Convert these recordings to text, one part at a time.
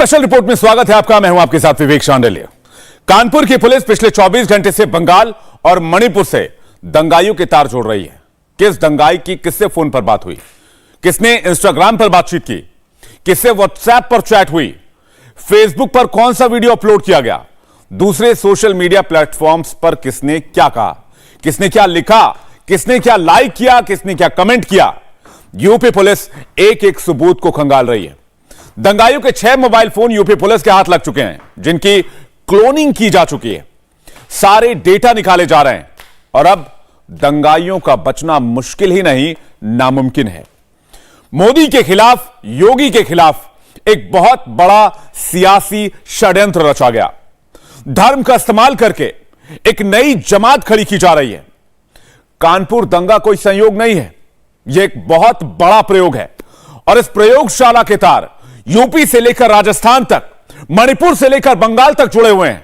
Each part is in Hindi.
स्पेशल रिपोर्ट में स्वागत है आपका। मैं हूं आपके साथ विवेक शांडिल्य। कानपुर की पुलिस पिछले 24 घंटे से बंगाल और मणिपुर से दंगाइयों के तार जोड़ रही है। किस दंगाई की किससे फोन पर बात हुई, किसने इंस्टाग्राम पर बातचीत की, किससे व्हाट्सएप पर चैट हुई, फेसबुक पर कौन सा वीडियो अपलोड किया गया, दूसरे सोशल मीडिया प्लेटफॉर्म्स पर किसने क्या कहा, किसने क्या लिखा, किसने क्या लाइक किया, किसने क्या कमेंट किया, यूपी पुलिस एक एक सबूत को खंगाल रही है। दंगाइयों के 6 मोबाइल फोन यूपी पुलिस के हाथ लग चुके हैं, जिनकी क्लोनिंग की जा चुकी है। सारे डेटा निकाले जा रहे हैं और अब दंगाइयों का बचना मुश्किल ही नहीं, नामुमकिन है। मोदी के खिलाफ, योगी के खिलाफ एक बहुत बड़ा सियासी षड्यंत्र रचा गया। धर्म का इस्तेमाल करके एक नई जमात खड़ी की जा रही है। कानपुर दंगा कोई संयोग नहीं है, यह एक बहुत बड़ा प्रयोग है और इस प्रयोगशाला के तार यूपी से लेकर राजस्थान तक, मणिपुर से लेकर बंगाल तक जुड़े हुए हैं।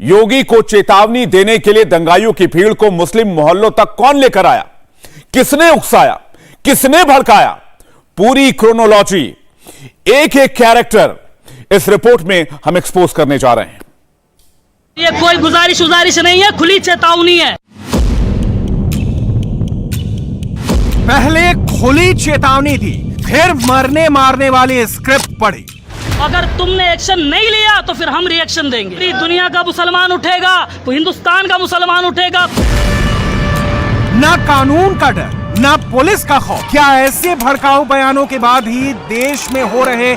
योगी को चेतावनी देने के लिए दंगाइयों की भीड़ को मुस्लिम मोहल्लों तक कौन लेकर आया, किसने उकसाया, किसने भड़काया, पूरी क्रोनोलॉजी, एक एक कैरेक्टर इस रिपोर्ट में हम एक्सपोज करने जा रहे हैं। ये कोई गुजारिश नहीं है, खुली चेतावनी है। पहले खुली चेतावनी दी, फिर मरने मारने वाली स्क्रिप्ट पढ़ी। अगर तुमने एक्शन नहीं लिया तो फिर हम रिएक्शन देंगे। पूरी दुनिया का मुसलमान उठेगा, हिंदुस्तान का मुसलमान उठेगा। ना कानून का डर, ना पुलिस का खौफ। क्या ऐसे भड़काऊ बयानों के बाद ही देश में हो रहे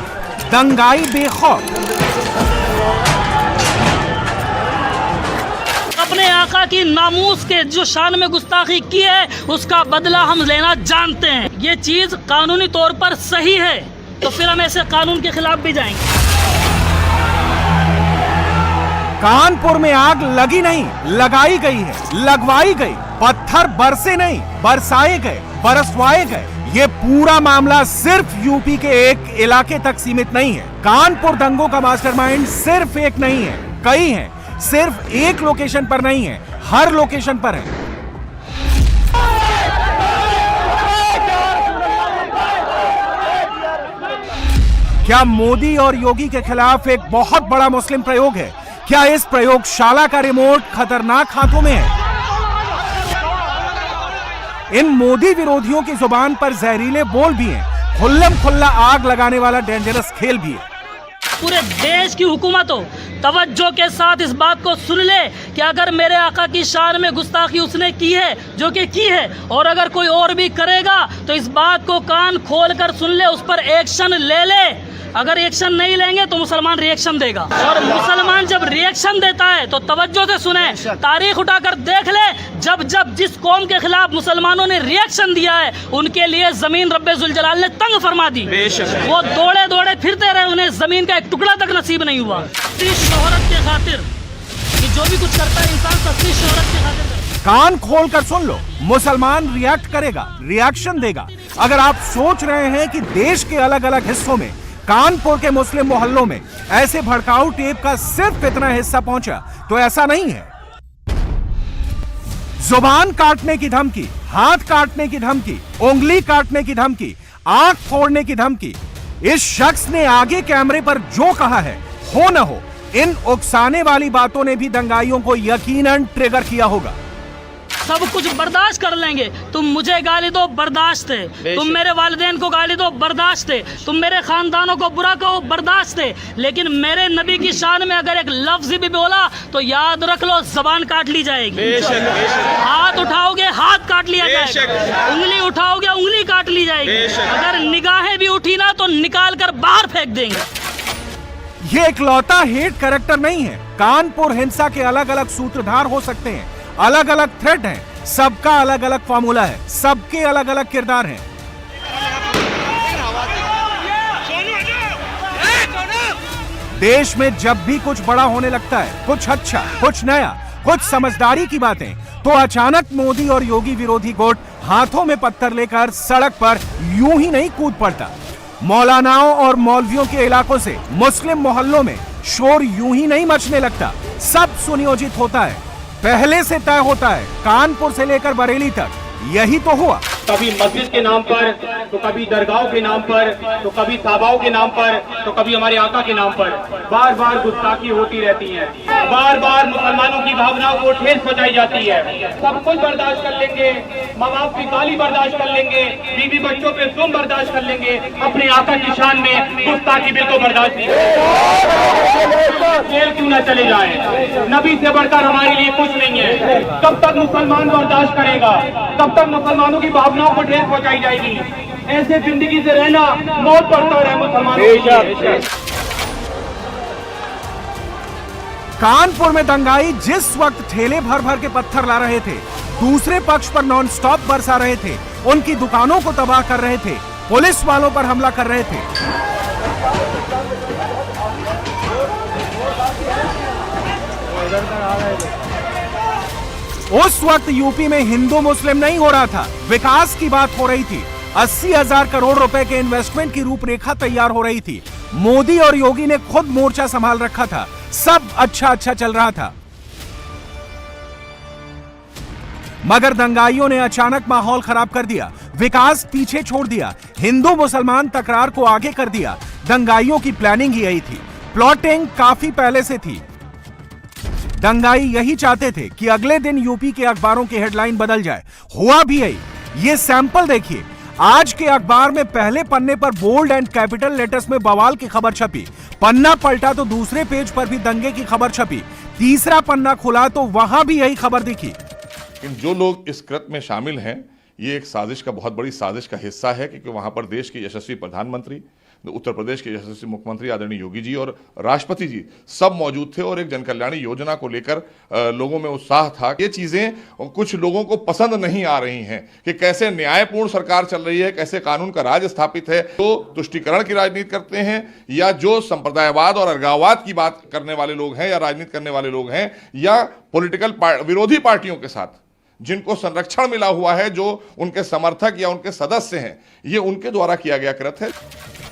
दंगाई बेखौफ? अपने आका की नामूस के जो शान में गुस्ताखी की है, उसका बदला हम लेना जानते हैं। ये चीज कानूनी तौर पर सही है तो फिर हम ऐसे कानून के खिलाफ भी जाएंगे। कानपुर में आग लगी नहीं, लगाई गई है, लगवाई गई। पत्थर बरसे नहीं, बरसाए गए, बरसवाए गए। ये पूरा मामला सिर्फ यूपी के एक इलाके तक सीमित नहीं है। कानपुर दंगों का मास्टरमाइंड सिर्फ एक नहीं है, कई हैं। सिर्फ एक लोकेशन पर नहीं है, हर लोकेशन पर है। क्या मोदी और योगी के खिलाफ एक बहुत बड़ा मुस्लिम प्रयोग है? क्या इस प्रयोगशाला का रिमोट खतरनाक हाथों में है? इन मोदी विरोधियों की जुबान पर जहरीले बोल भी हैं, खुल्लम खुल्ला आग लगाने वाला डेंजरस खेल भी है। पूरे देश की हुकूमत हो, तवज्जो के साथ इस बात को सुन ले कि अगर मेरे आका की शान में गुस्ताखी उसने की है, जो कि की है, और अगर कोई और भी करेगा तो इस बात को कान खोल कर सुन ले, उस पर एक्शन ले ले। अगर एक्शन नहीं लेंगे तो मुसलमान रिएक्शन देगा, और मुसलमान जब रिएक्शन देता है तो तवज्जो से सुने, तारीख उठाकर देख ले। जब जब जिस कौम के खिलाफ मुसलमानों ने रिएक्शन दिया है, उनके लिए जमीन रब्बे जुल जलाल ने तंग फरमा दी। वो दौड़े दौड़े फिरते रहे, उन्हें जमीन का एक टुकड़ा तक नसीब नहीं हुआ। शोहरत के खातिर कि जो भी कुछ करता है इंसान सस्ती शोहरत के खातिर। कान खोल कर सुन लो, मुसलमान रिएक्ट करेगा, रिएक्शन देगा। अगर आप सोच रहे हैं कि देश के अलग अलग हिस्सों में, कानपुर के मुस्लिम मोहल्लों में ऐसे भड़काऊ टेप का सिर्फ इतना हिस्सा पहुंचा, तो ऐसा नहीं है। जुबान काटने की धमकी, हाथ काटने की धमकी, उंगली काटने की धमकी, आंख फोड़ने की धमकी। इस शख्स ने आगे कैमरे पर जो कहा है, हो न हो, इन उकसाने वाली बातों ने भी दंगाइयों को यकीनन ट्रिगर किया होगा। सब कुछ बर्दाश्त कर लेंगे। तुम मुझे गाली दो, बर्दाश्त है। तुम मेरे वालिदैन को गाली दो, बर्दाश्त है। तुम मेरे खानदानों को बुरा कहो, बर्दाश्त है। लेकिन मेरे नबी की शान में अगर एक लफ्ज भी बोला तो याद रख लो, जबान काट ली जाएगी। हाथ उठाओगे, हाथ काट लिया जाएगा। उंगली उठाओगे, उंगली काट ली जाएगी। अगर निगाहें भी उठी ना तो निकाल कर बाहर फेंक देंगे। ये इकलौता हेट कैरेक्टर नहीं है। कानपुर हिंसा के अलग अलग सूत्रधार हो सकते हैं, अलग अलग थ्रेड हैं, सबका अलग अलग फॉर्मूला है, सबके अलग अलग किरदार हैं। देश में जब भी कुछ बड़ा होने लगता है, कुछ अच्छा, कुछ नया, कुछ समझदारी की बातें, तो अचानक मोदी और योगी विरोधी गुट हाथों में पत्थर लेकर सड़क पर यूं ही नहीं कूद पड़ता। मौलानाओं और मौलवियों के इलाकों से मुस्लिम मोहल्लों में शोर यूं ही नहीं मचने लगता। सब सुनियोजित होता है, पहले से तय होता है। कानपुर से लेकर बरेली तक यही तो हुआ। कभी मस्जिद के नाम पर, तो कभी दरगाहों के नाम पर, तो कभी ताबाओं के नाम पर, तो कभी हमारे आका के नाम पर बार बार गुस्ताखी होती रहती है। बार बार मुसलमानों की भावनाओं को ठेस पहुंचाई जाती है। सब कुछ बर्दाश्त कर लेंगे, माँ बाप की गाली बर्दाश्त कर लेंगे, बीवी बच्चों पे जुल्म बर्दाश्त कर लेंगे, अपने आका की शान में गुस्ताखी बिल्कुल बर्दाश्त नहीं। जेल क्यों न चले जाए, नबी से बढ़कर हमारे लिए कुछ नहीं है। कब तक मुसलमान बर्दाश्त करेगा, कब तक मुसलमानों की भावनाओं को ठेस पहुंचाई जाएगी। ऐसे जिंदगी से रहना मौत पड़ता है मुसलमानों को। कानपुर में दंगाई जिस वक्त ठेले भर भर के पत्थर ला रहे थे, दूसरे पक्ष पर नॉन स्टॉप बरसा रहे थे, उनकी दुकानों को तबाह कर रहे थे, पुलिस वालों पर हमला कर रहे थे। उस वक्त यूपी में हिंदू मुस्लिम नहीं हो रहा था, विकास की बात हो रही थी। 80,000 करोड़ रुपए के इन्वेस्टमेंट की रूपरेखा तैयार हो रही थी। मोदी और योगी ने खुद मोर्चा संभाल रखा था, सब अच्छा चल रहा था। मगर दंगाइयों ने अचानक माहौल खराब कर दिया, विकास पीछे छोड़ दिया, हिंदू मुसलमान तकरार को आगे कर दिया। दंगाइयों की प्लानिंग यही थी, प्लॉटिंग काफी पहले से थी। दंगाई यही चाहते थे कि अगले दिन यूपी के अखबारों की हेडलाइन बदल जाए। हुआ भी यही। ये सैंपल देखिए, आज के अखबार में पहले पन्ने पर बोल्ड एंड कैपिटल लेटर्स में बवाल की खबर छपी। पन्ना पलटा तो दूसरे पेज पर भी दंगे की खबर छपी। तीसरा पन्ना खुला तो वहां भी यही खबर दिखी। जो लोग इस कृत्य में शामिल हैं, ये एक साजिश का, बहुत बड़ी साजिश का हिस्सा है, क्योंकि वहां पर देश के यशस्वी प्रधानमंत्री, उत्तर प्रदेश के यशस्वी मुख्यमंत्री आदरणीय योगी जी और राष्ट्रपति जी सब मौजूद थे और एक जनकल्याणी योजना को लेकर लोगों में उत्साह था। ये चीजें कुछ लोगों को पसंद नहीं आ रही हैं कि कैसे न्यायपूर्ण सरकार चल रही है, कैसे कानून का राज स्थापित है। तो तुष्टीकरण की राजनीति करते हैं या जो संप्रदायवाद और अलगाववाद की बात करने वाले लोग हैं या राजनीति करने वाले लोग हैं या पॉलिटिकल विरोधी पार्टियों के साथ जिनको संरक्षण मिला हुआ है, जो उनके समर्थक या उनके सदस्य हैं, ये उनके द्वारा किया गया कृत्य है।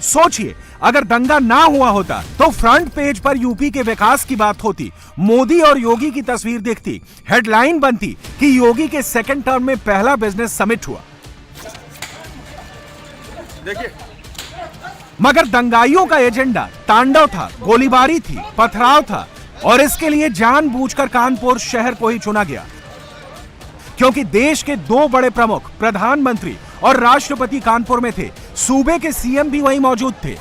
सोचिए, अगर दंगा ना हुआ होता तो फ्रंट पेज पर यूपी के विकास की बात होती, मोदी और योगी की तस्वीर दिखती, हेडलाइन बनती कि योगी के सेकंड टर्म में पहला बिजनेस समिट हुआ। देखिए, मगर दंगाइयों का एजेंडा तांडव था, गोलीबारी थी, पथराव था और इसके लिए जानबूझकर कानपुर शहर को ही चुना गया, क्योंकि देश के दो बड़े प्रमुख प्रधानमंत्री और राष्ट्रपति कानपुर में थे। सूबे के सीएम भी वहीं मौजूद थे।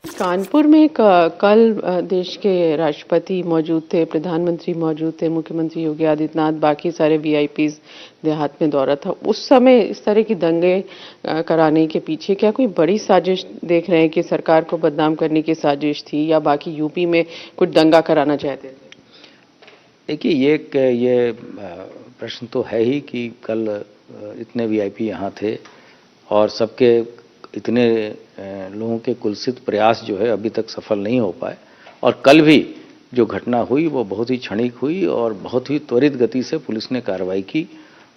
कानपुर में कल देश के राष्ट्रपति मौजूद थे, प्रधानमंत्री मौजूद थे, मुख्यमंत्री योगी आदित्यनाथ, बाकी सारे वीआईपीज देहात में दौरा था। उस समय इस तरह की दंगे कराने के पीछे क्या कोई बड़ी साजिश देख रहे हैं कि सरकार को बदनाम करने की साजिश थी या बाकी यूपी में कुछ दंगा कराना चाहते थे? देखिए, ये प्रश्न तो है ही कि कल इतने वीआईपी यहाँ थे और सबके इतने लोगों के कुलसित प्रयास जो है अभी तक सफल नहीं हो पाए। और कल भी जो घटना हुई वो बहुत ही क्षणिक हुई और बहुत ही त्वरित गति से पुलिस ने कार्रवाई की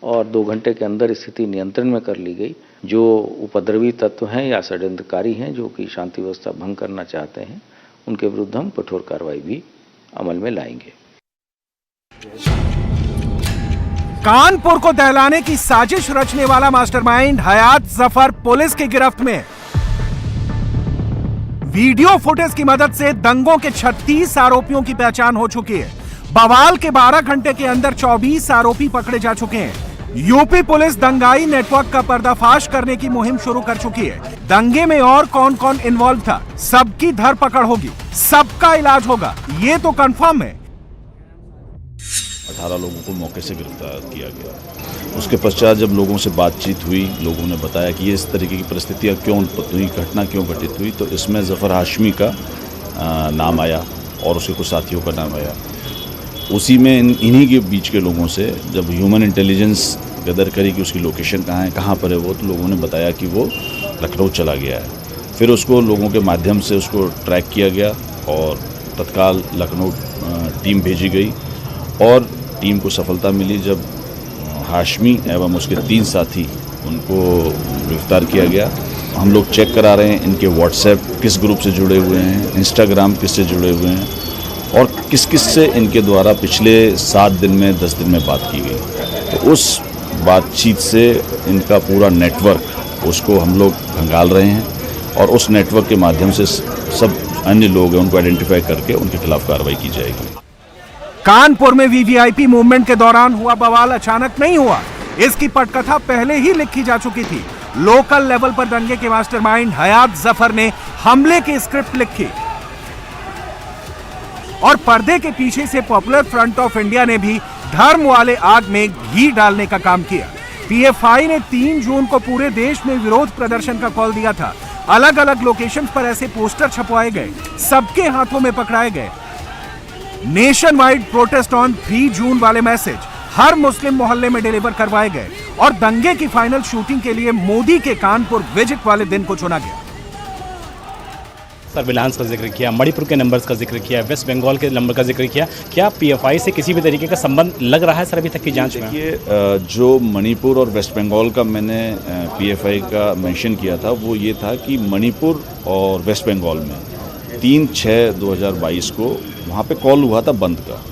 और 2 घंटे के अंदर स्थिति नियंत्रण में कर ली गई। जो उपद्रवी तत्व हैं या षड्यंत्रकारी हैं जो कि शांति व्यवस्था भंग करना चाहते हैं, उनके विरुद्ध हम कठोर कार्रवाई भी अमल में लाएंगे। कानपुर को दहलाने की साजिश रचने वाला मास्टरमाइंड हयात जफर पुलिस की गिरफ्त में। वीडियो फुटेज की मदद से दंगों के 36 आरोपियों की पहचान हो चुकी है। बवाल के 12 घंटे के अंदर 24 आरोपी पकड़े जा चुके हैं। यूपी पुलिस दंगाई नेटवर्क का पर्दाफाश करने की मुहिम शुरू कर चुकी है। दंगे में और कौन कौन इन्वॉल्व था, सबकी धरपकड़ होगी, सबका इलाज होगा, ये तो कंफर्म है। 18 लोगों को मौके से गिरफ्तार किया गया। उसके पश्चात जब लोगों से बातचीत हुई, लोगों ने बताया कि ये इस तरीके की परिस्थितियाँ क्यों हुई, घटना क्यों घटित हुई, तो इसमें जफ़र हाशमी का नाम आया और उसके कुछ साथियों का नाम आया। उसी में इन्हीं के बीच के लोगों से जब ह्यूमन इंटेलिजेंस गदर करी कि उसकी लोकेशन कहाँ है, कहाँ पर है वो, तो लोगों ने बताया कि वो लखनऊ चला गया है। फिर उसको लोगों के माध्यम से उसको ट्रैक किया गया और तत्काल लखनऊ टीम भेजी गई और टीम को सफलता मिली जब हाशमी एवं उसके 3 साथी उनको गिरफ्तार किया गया। हम लोग चेक करा रहे हैं इनके व्हाट्सएप किस ग्रुप से जुड़े हुए हैं, इंस्टाग्राम किस से जुड़े हुए हैं और किस किस से इनके द्वारा पिछले 7 दिन में 10 दिन में बात की गई। तो उस बातचीत से इनका पूरा नेटवर्क उसको हम लोग खंगाल रहे हैं और उस नेटवर्क के माध्यम से सब अन्य लोग हैं उनको आइडेंटिफाई करके उनके खिलाफ कार्रवाई की जाएगी। कानपुर में वीवीआईपी मूवमेंट के दौरान हुआ बवाल अचानक नहीं हुआ, इसकी पटकथा पहले ही लिखी जा चुकी थी। लोकल लेवल पर दंगे के मास्टरमाइंड हयात जफर ने हमले की स्क्रिप्ट लिखी और पर्दे के पीछे से पॉपुलर फ्रंट ऑफ इंडिया ने भी धर्म वाले आग में घी डालने का काम किया। पीएफआई ने 3 जून को पूरे देश में विरोध प्रदर्शन का कॉल दिया था। अलग अलग लोकेशन पर ऐसे पोस्टर छपवाए गए, सबके हाथों में पकड़ाए गए। नेशन वाइड प्रोटेस्ट ऑन 3 जून वाले मैसेज हर मुस्लिम मोहल्ले में डिलीवर करवाए गए और दंगे की फाइनल शूटिंग के लिए मोदी के कानपुर विजिट वाले दिन को चुना गया। सर्विलांस का जिक्र किया, मणिपुर के नंबर्स का जिक्र किया, वेस्ट बंगाल के नंबर का जिक्र किया। क्या पीएफआई से किसी भी तरीके का संबंध लग रहा है सर अभी तक की जांच में? देखिए, जो मणिपुर और वेस्ट बंगाल का मैंने पीएफआई का मेंशन किया था वो ये था कि मणिपुर और वेस्ट बंगाल में 3/6/2022 को वहाँ पे कॉल हुआ था बंद का।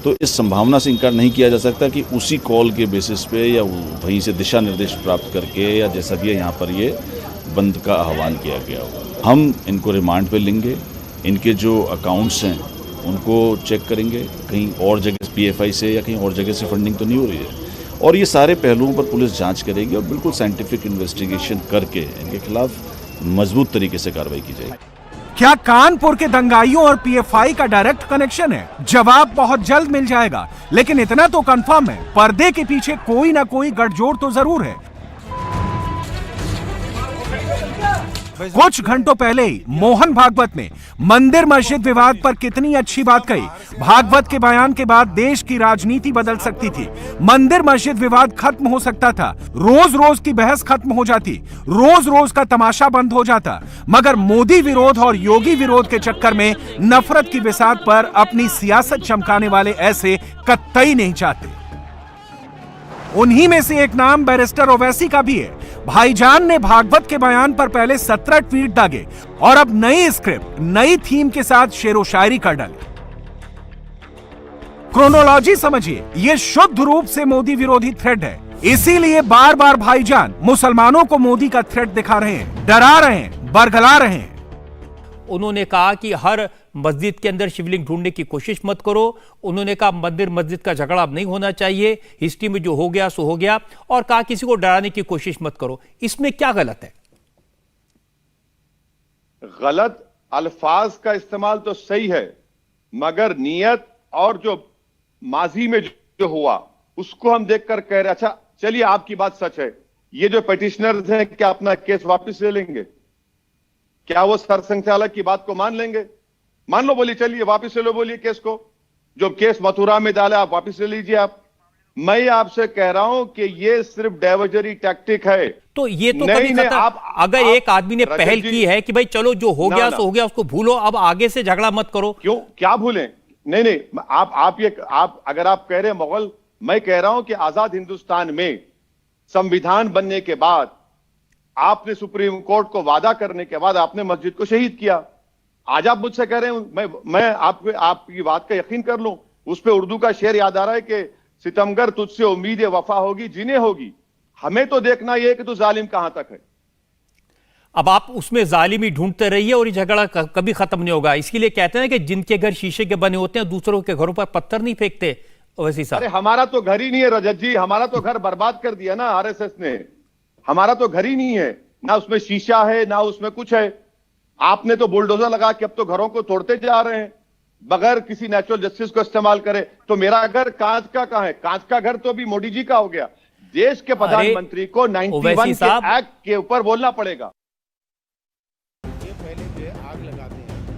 तो इस संभावना से इनकार नहीं किया जा सकता कि उसी कॉल के बेसिस पे या वहीं से दिशा निर्देश प्राप्त करके या जैसा भी यहाँ पर ये बंद का आह्वान किया गया हो। हम इनको रिमांड पे लेंगे, इनके जो अकाउंट्स हैं उनको चेक करेंगे, कहीं और जगह पीएफआई से या कहीं और जगह से फंडिंग तो नहीं हो रही है, और ये सारे पहलुओं पर पुलिस जांच करेगी और बिल्कुल साइंटिफिक इन्वेस्टिगेशन करके इनके खिलाफ मजबूत तरीके से कार्रवाई की जाएगी। क्या कानपुर के दंगाइयों और पीएफआई का डायरेक्ट कनेक्शन है? जवाब बहुत जल्द मिल जाएगा, लेकिन इतना तो कंफर्म है, पर्दे के पीछे कोई ना कोई गठजोड़ तो जरूर है। कुछ घंटों पहले ही मोहन भागवत ने मंदिर मस्जिद विवाद पर कितनी अच्छी बात कही। भागवत के बयान के बाद देश की राजनीति बदल सकती थी। मंदिर मस्जिद विवाद खत्म हो सकता था, रोज रोज की बहस खत्म हो जाती, रोज रोज का तमाशा बंद हो जाता। मगर मोदी विरोध और योगी विरोध के चक्कर में नफरत की बिसात पर अपनी सियासत चमकाने वाले ऐसे कतई नहीं चाहते। उन्हीं में से एक नाम बैरिस्टर ओवैसी का भी है। भाईजान ने भागवत के बयान पर पहले 17 ट्वीट दागे और अब नई स्क्रिप्ट, नई थीम के साथ शेरो शायरी कर डाले। क्रोनोलॉजी समझिए, ये शुद्ध रूप से मोदी विरोधी थ्रेड है। इसीलिए बार बार भाईजान मुसलमानों को मोदी का थ्रेड दिखा रहे हैं, डरा रहे हैं, बरगला रहे हैं। उन्होंने कहा कि हर मस्जिद के अंदर शिवलिंग ढूंढने की कोशिश मत करो। उन्होंने कहा मंदिर मस्जिद का झगड़ा अब नहीं होना चाहिए, हिस्ट्री में जो हो गया सो हो गया, और कहा किसी को डराने की कोशिश मत करो। इसमें क्या गलत है? गलत अल्फाज का इस्तेमाल तो सही है, मगर नियत और जो माजी में जो हुआ उसको हम देखकर कह रहे, अच्छा चलिए आपकी बात सच है, ये जो पिटिशनर्स हैं क्या अपना केस वापस ले लेंगे? क्या वो सरसंघचालक की बात को मान लेंगे? मान लो, बोलिए चलिए वापस ले लो, बोलिए केस को, जो केस मथुरा में डाला आप वापस ले लीजिए। आप, मैं आपसे कह रहा हूं कि ये सिर्फ डाइवर्जरी टैक्टिक है। तो ये तो कभी अगर एक आदमी ने पहल की है कि भाई चलो जो हो गया सो हो गया, उसको भूलो, अब आगे से झगड़ा मत करो। क्यों, क्या भूलें? नहीं, आप अगर आप कह रहे हैं मुगल, मैं कह रहा हूं कि आजाद हिंदुस्तान में संविधान बनने के बाद आपने सुप्रीम कोर्ट को वादा करने के बाद आपने मस्जिद को शहीद किया। आज आप मुझसे कह रहे हैं मैं आपकी बात का यकीन कर लूं। उस पे उर्दू का शेर याद आ रहा है कि सितमगर तुझसे उम्मीद वफा होगी जिन्हें होगी। हमें तो देखना यह कि तू जालिम कहां तक है। अब आप उसमें जालिमी ढूंढते रहिए और ये झगड़ा कभी खत्म नहीं होगा। इसके लिए कहते हैं कि जिनके घर शीशे के बने होते हैं दूसरों के घरों पर पत्थर नहीं फेंकते। वैसे साहब, अरे हमारा तो घर ही नहीं है रजत जी, हमारा तो घर बर्बाद कर दिया ना आरएसएस ने। हमारा तो घर ही नहीं है, ना उसमें शीशा है ना उसमें कुछ है। आपने तो बुलडोजर लगा के अब तो घरों को तोड़ते जा रहे हैं बगैर किसी नेचुरल जस्टिस को इस्तेमाल करे। तो मेरा घर कांच का कहां है? कांच का घर तो अभी मोदी जी का हो गया। देश के प्रधानमंत्री को 91 के एक्ट के ऊपर बोलना पड़ेगा।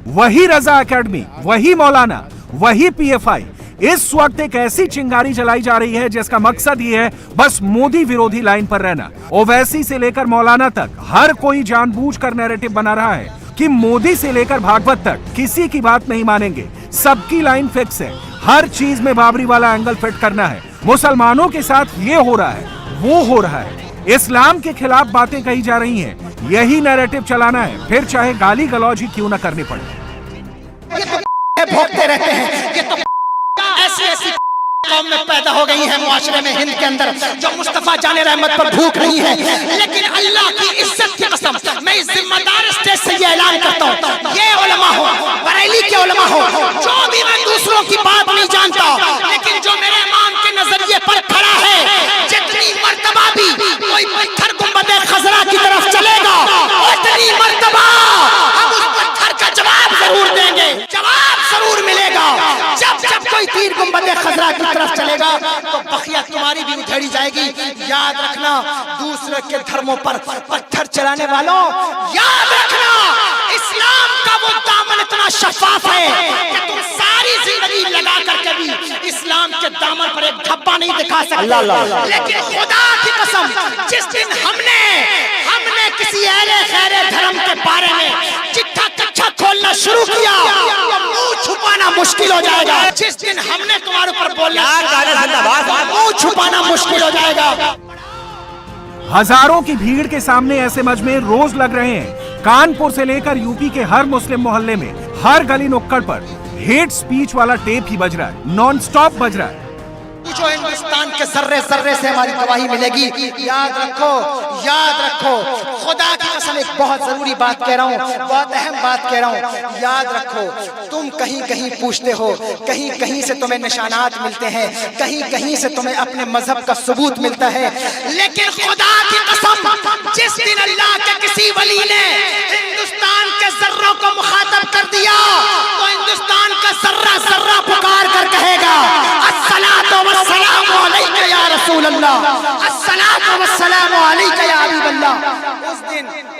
वही रजा एकेडमी, वही मौलाना, वही पीएफआई, इस वक्त एक ऐसी चिंगारी जलाई जा रही है जिसका मकसद ये है बस मोदी विरोधी लाइन पर रहना। ओवैसी से लेकर मौलाना तक हर कोई जानबूझकर नैरेटिव बना रहा है कि मोदी से लेकर भागवत तक किसी की बात नहीं मानेंगे, सबकी लाइन फिक्स है, हर चीज में बाबरी वाला एंगल फिट करना है। मुसलमानों के साथ ये हो रहा है, वो हो रहा है, इस्लाम के खिलाफ बातें कही जा रही हैं, यही नैरेटिव चलाना है, फिर चाहे गाली गलौज ही क्यों न करनी पड़े। भोंकते रहते हैं, ये तो ऐसी कौम में पैदा हो गई है मुआशरे में हिंद के अंदर जो मुस्तफा जाने रहमत पर भूख नहीं है, लेकिन अल्लाह की इज्जत की कसम मैं इस जिम्मेदार स्टेज से ये ऐलान करता हूँ, ये उलमा हो, बरेली के उलमा हो, जो भी मैं दूसरों की बात नहीं जानता, लेकिन जो मेरे इमाम के नजरिए पर खड़ा है, जितनी मर्तबा भी कोई पत्थर गुंबदे खजरा की तरफ चलेगा उतनी मर्तबा हम उस पत्थर का जवाब जरूर देंगे, जवाब जरूर मिलेगा। जब जब कोई तीर गुंबदे खजरा की तरफ चलेगा तो बखिया तुम्हारी भी उधेड़ी जाएगी। याद रखना, दूसरे के धर्मों पर पत्थर चलाने वालों, याद रखना इस्लाम का वो दामन इतना शफाफ है कि तुम सारी जिंदगी लगा करके भी इस्लाम के दामन पर एक धब्बा नहीं दिखा सकते। लेकिन खुदा की कसम, जिस दिन हमने किसी ऐरे खैरे धर्म के बारे में चिट्ठा कच्चा खोलना शुरू किया तो मुंह छुपाना मुश्किल हो जाएगा। जिस दिन हमने तुम्हारे ऊपर बोलना मुंह छुपाना मुश्किल हो जाएगा। हजारों की भीड़ के सामने ऐसे मजमे रोज लग रहे हैं। कानपुर से लेकर यूपी के हर मुस्लिम मोहल्ले में, हर गली नुक्कड़ पर हेट स्पीच वाला टेप ही बज रहा है, नॉन स्टॉप बज रहा है। जो हिंदुस्तान के जर्रे जर्रे से हमारी गवाही मिलेगी। याद रखो, याद रखो, खुदा की कसम एक बहुत जरूरी बात कह रहा हूँ, बहुत अहम बात कह रहा हूँ। याद रखो, तुम कहीं कहीं पूछते हो, कहीं कहीं से तुम्हें निशानात मिलते हैं, कहीं कहीं से तुम्हें अपने मजहब का सबूत मिलता है, लेकिन खुदा की कसम जिस दिन अल्लाह के किसी वली ने हिंदुस्तान के जर्रों को मुखातब कर दिया तो हिंदुस्तान का जर्रा जर्रा पुकार कर कहेगा अस्सलातु वस्सलामु अलैका या रसूल अल्लाह, अस्सलातु वस्सलामु अलैका या हबीब अल्लाह।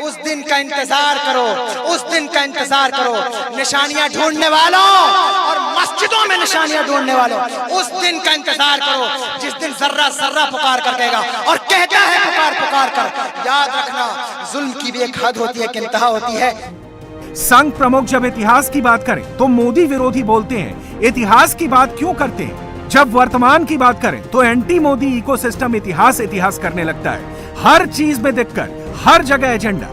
उस दिन का इंतजार करो, उस दिन का इंतजार करो। निशानियां ढूंढने वालों और मस्जिदों में निशानियां ढूंढने वालों, उस दिन का इंतजार करो जिस दिन जर्रा जर्रा पुकार कर कहेगा, और कहता है पुकार पुकार कर। याद रखना, जुल्म की भी एक हद होती है, एक इंतहा होती है। संघ प्रमुख जब इतिहास की बात करें तो मोदी विरोधी बोलते हैं, इतिहास की बात क्यों करते हैं? जब वर्तमान की बात करें तो एंटी मोदी इकोसिस्टम इतिहास इतिहास करने लगता है। हर चीज में दिक्कत, हर जगह एजेंडा,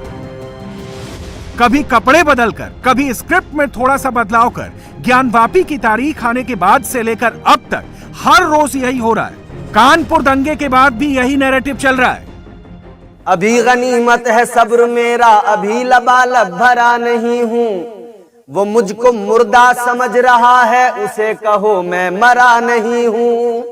कभी कपड़े बदलकर, कभी स्क्रिप्ट में थोड़ा सा बदलाव कर, ज्ञानवापी की तारीख आने के बाद से लेकर अब तक हर रोज यही हो रहा है। कानपुर दंगे के बाद भी यही नैरेटिव चल रहा है। अभी गनीमत है सब्र मेरा, अभी लबालब भरा नहीं हूँ। वो मुझको मुर्दा समझ रहा है, उसे कहो मैं मरा नहीं हूँ।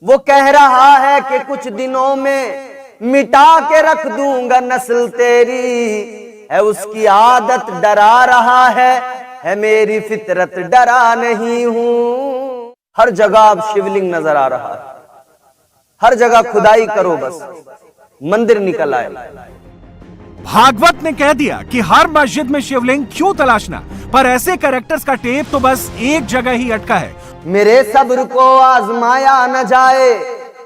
वो कह रहा है कि कुछ दिनों में मिटा के रख दूंगा नस्ल तेरी, है उसकी आदत डरा रहा है मेरी फितरत डरा नहीं हूँ। हर जगह अब शिवलिंग नजर आ रहा है, हर जगह खुदाई करो बस मंदिर निकल आए। भागवत ने कह दिया कि हर मस्जिद में शिवलिंग क्यों तलाशना, पर ऐसे कैरेक्टर्स का टेप तो बस एक जगह ही अटका है। मेरे सब्र को आजमाया न जाए,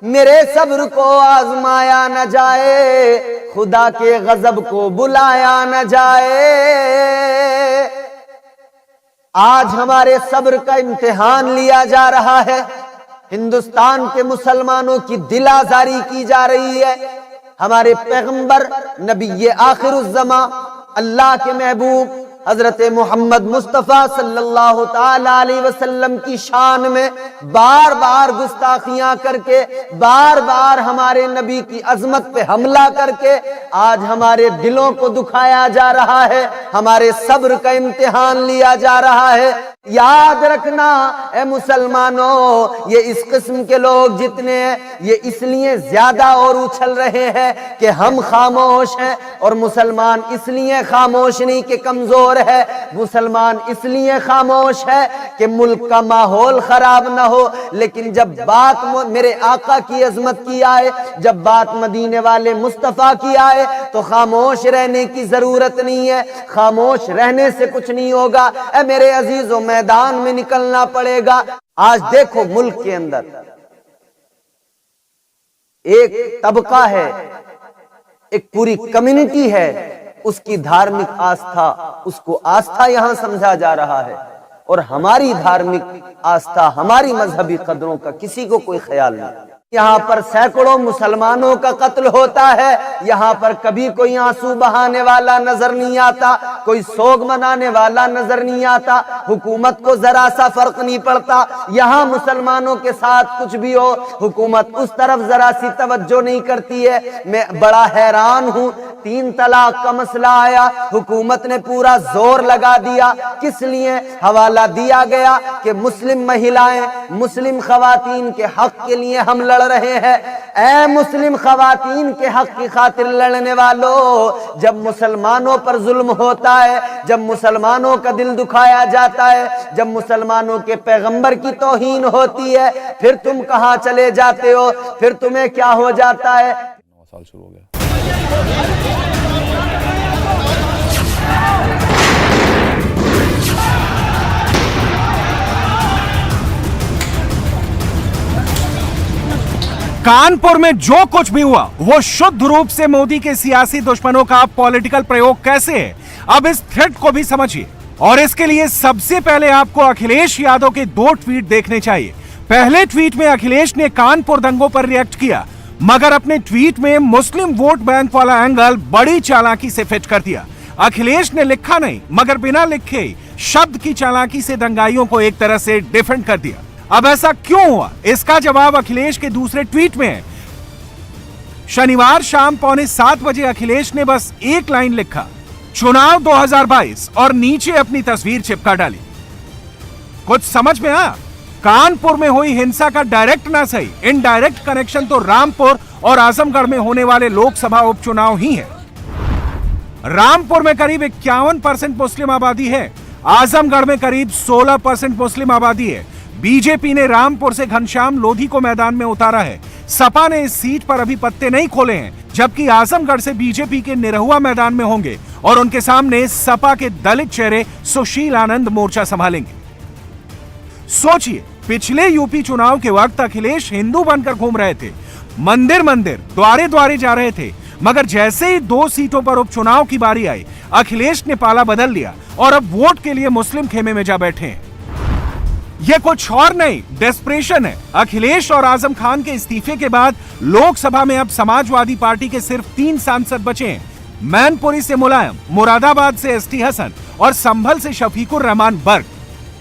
मेरे सब्र को आजमाया न जाए, खुदा के गजब को बुलाया न जाए। आज हमारे सब्र का इम्तिहान लिया जा रहा है। हिंदुस्तान के मुसलमानों की दिल आजारी की जा रही है। हमारे पैगंबर नबी आखिरुज़्ज़मा अल्लाह के महबूब हजरत मोहम्मद मुस्तफ़ा सल्लल्लाहु ताला अलैहि वसल्लम की शान में बार बार गुस्ताखियां करके, बार बार हमारे नबी की अजमत पे हमला करके आज हमारे दिलों को दुखाया जा रहा है, हमारे सब्र का इम्तिहान लिया जा रहा है। याद रखना ए मुसलमानों, ये इस किस्म के लोग जितने हैं ये इसलिए ज्यादा और उछल रहे हैं कि हम खामोश हैं, और मुसलमान इसलिए खामोश नहीं कि कमजोर है, मुसलमान इसलिए खामोश है कि मुल्क का माहौल खराब ना हो। लेकिन जब बात मेरे आका की अजमत की आए, जब बात मदीने वाले मुस्तफा की आए, तो खामोश रहने की जरूरत नहीं है। खामोश रहने से कुछ नहीं होगा। ए मेरे अजीजों, मैदान में निकलना पड़ेगा। आज देखो मुल्क के अंदर एक तबका है, एक पूरी कम्युनिटी है, उसकी धार्मिक आस्था, उसको आस्था यहां समझा जा रहा है, और हमारी धार्मिक आस्था, हमारी मजहबी कदरों का किसी को कोई ख्याल नहीं। यहाँ पर सैकड़ों मुसलमानों का कत्ल होता है, यहाँ पर कभी कोई आंसू बहाने वाला नजर नहीं आता, कोई सोग मनाने वाला नजर नहीं आता, हुकूमत को जरा सा फर्क नहीं पड़ता। यहाँ मुसलमानों के साथ कुछ भी हो, हुकूमत उस तरफ जरा सी तवज्जो नहीं करती है। मैं बड़ा हैरान हूँ, 3 तलाक का मसला आया, हुकूमत ने पूरा जोर लगा दिया। किस लिए? हवाला दिया गया कि मुस्लिम महिलाएं, मुस्लिम खवातीन के हक के लिए हम लड़ रहे हैं। ऐ मुस्लिम खवातीन के हक की खातिर लड़ने वालों, जब मुसलमानों पर जुल्म होता है, जब मुसलमानों का दिल दुखाया जाता है, जब मुसलमानों के पैगंबर की तौहीन होती है, फिर तुम कहां चले जाते हो? फिर तुम्हें क्या हो जाता है? 9 साल शुरू हो गया। कानपुर में जो कुछ भी हुआ वो शुद्ध रूप से मोदी के सियासी दुश्मनों का पॉलिटिकल प्रयोग कैसे है, अब इस थ्रेड को भी समझिए। और इसके लिए सबसे पहले आपको अखिलेश यादव के 2 ट्वीट देखने चाहिए। पहले ट्वीट में अखिलेश ने कानपुर दंगों पर रिएक्ट किया, मगर अपने ट्वीट में मुस्लिम वोट बैंक वाला एंगल बड़ी चालाकी से फिट कर दिया। अखिलेश ने लिखा नहीं, मगर बिना लिखे शब्द की चालाकी से दंगाइयों को एक तरह से डिफेंड कर दिया। अब ऐसा क्यों हुआ, इसका जवाब अखिलेश के दूसरे ट्वीट में है। शनिवार शाम 6:45 बजे अखिलेश ने बस एक लाइन लिखा, चुनाव 2022, और नीचे अपनी तस्वीर चिपका डाली। कुछ समझ में आया? कानपुर में हुई हिंसा का डायरेक्ट ना सही, इनडायरेक्ट कनेक्शन तो रामपुर और आजमगढ़ में होने वाले लोकसभा उपचुनाव ही है। रामपुर में करीब 51% मुस्लिम आबादी है, आजमगढ़ में करीब 16% मुस्लिम आबादी है। बीजेपी ने रामपुर से घनश्याम लोधी को मैदान में उतारा है। सपा ने इस सीट पर अभी पत्ते नहीं खोले हैं, जबकि आजमगढ़ से बीजेपी के निरहुआ मैदान में होंगे और उनके सामने सपा के दलित चेहरे सुशील आनंद मोर्चा संभालेंगे। सोचिए, पिछले यूपी चुनाव के वक्त अखिलेश हिंदू बनकर घूम रहे थे, मंदिर मंदिर द्वारे द्वारे जा रहे थे, मगर जैसे ही 2 सीटों पर उपचुनाव की बारी आई, अखिलेश ने पाला बदल लिया और अब वोट के लिए मुस्लिम खेमे में जा बैठे हैं। यह कुछ और नहीं, डेस्परेशन है। अखिलेश और आजम खान के इस्तीफे के बाद लोकसभा में अब समाजवादी पार्टी के सिर्फ 3 सांसद बचे हैं। मैनपुरी से मुलायम, मुरादाबाद से एसटी हसन और संभल से शफीकुर रहमान बर्ग।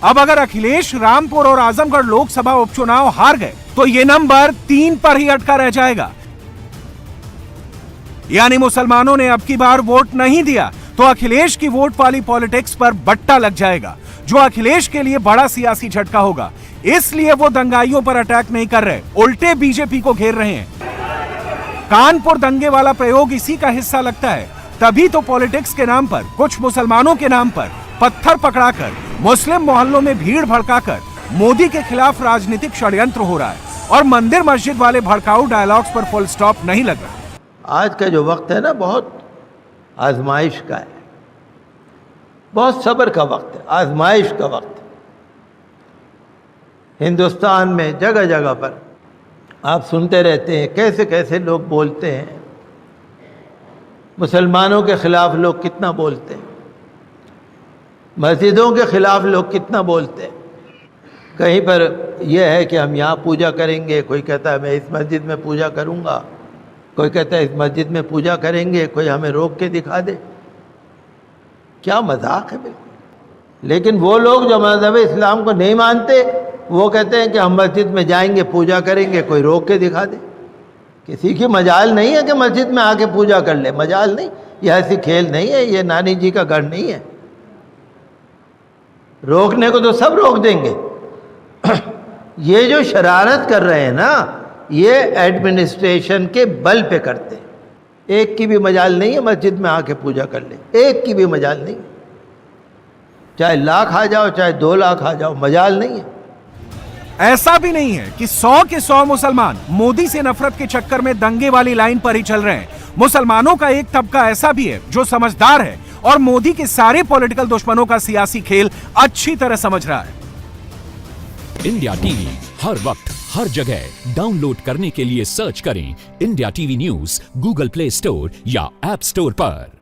अब अगर अखिलेश रामपुर और आजमगढ़ लोकसभा उपचुनाव हार गए तो ये नंबर 3 पर ही अटका रह जाएगा। यानी मुसलमानों ने अब की बार वोट नहीं दिया तो अखिलेश की वोट वाली पॉलिटिक्स पर बट्टा लग जाएगा, जो अखिलेश के लिए बड़ा सियासी झटका होगा। इसलिए वो दंगाइयों पर अटैक नहीं कर रहे, उल्टे बीजेपी को घेर रहे हैं। कानपुर दंगे वाला प्रयोग इसी का हिस्सा लगता है। तभी तो पॉलिटिक्स के नाम पर, कुछ मुसलमानों के नाम पर पत्थर पकड़ाकर, मुस्लिम मोहल्लों में भीड़ भड़काकर मोदी के खिलाफ राजनीतिक षड्यंत्र हो रहा है और मंदिर मस्जिद वाले भड़काऊ डायलॉग्स पर फुल स्टॉप नहीं लग रहा। आज का जो वक्त है ना, बहुत आजमाइश का है, बहुत सब्र का वक्त है, आजमाइश का वक्त है। हिंदुस्तान में जगह जगह पर आप सुनते रहते हैं कैसे कैसे लोग बोलते हैं, मुसलमानों के खिलाफ लोग कितना बोलते हैं, मस्जिदों के खिलाफ लोग कितना बोलते हैं। कहीं पर यह है कि हम यहाँ पूजा करेंगे, कोई कहता है मैं इस मस्जिद में पूजा करूँगा, कोई कहता है इस मस्जिद में पूजा करेंगे, कोई हमें रोक के दिखा दे। क्या मजाक है बिल्कुल। लेकिन वो लोग जो मज़हब इस्लाम को नहीं मानते, वो कहते हैं कि हम मस्जिद में जाएंगे, पूजा करेंगे, कोई रोक के दिखा दे। किसी की मजाल नहीं है कि मस्जिद में आके पूजा कर ले, मजाल नहीं। ये ऐसी खेल नहीं है, ये नानी जी का घर नहीं है। रोकने को तो सब रोक देंगे। ये जो शरारत कर रहे हैं ना, ये एडमिनिस्ट्रेशन के बल पे करते हैं। एक की भी मजाल नहीं है मस्जिद में आके पूजा कर ले, एक की भी मजाल नहीं। चाहे लाख आ जाओ, चाहे 2 लाख आ जाओ, मजाल नहीं है। ऐसा भी नहीं है कि 100 के 100 मुसलमान मोदी से नफरत के चक्कर में दंगे वाली लाइन पर ही चल रहे हैं। मुसलमानों का एक तबका ऐसा भी है जो समझदार है और मोदी के सारे पॉलिटिकल दुश्मनों का सियासी खेल अच्छी तरह समझ रहा है। इंडिया टीवी हर वक्त हर जगह डाउनलोड करने के लिए सर्च करें India TV news Google play store या ऐप स्टोर पर।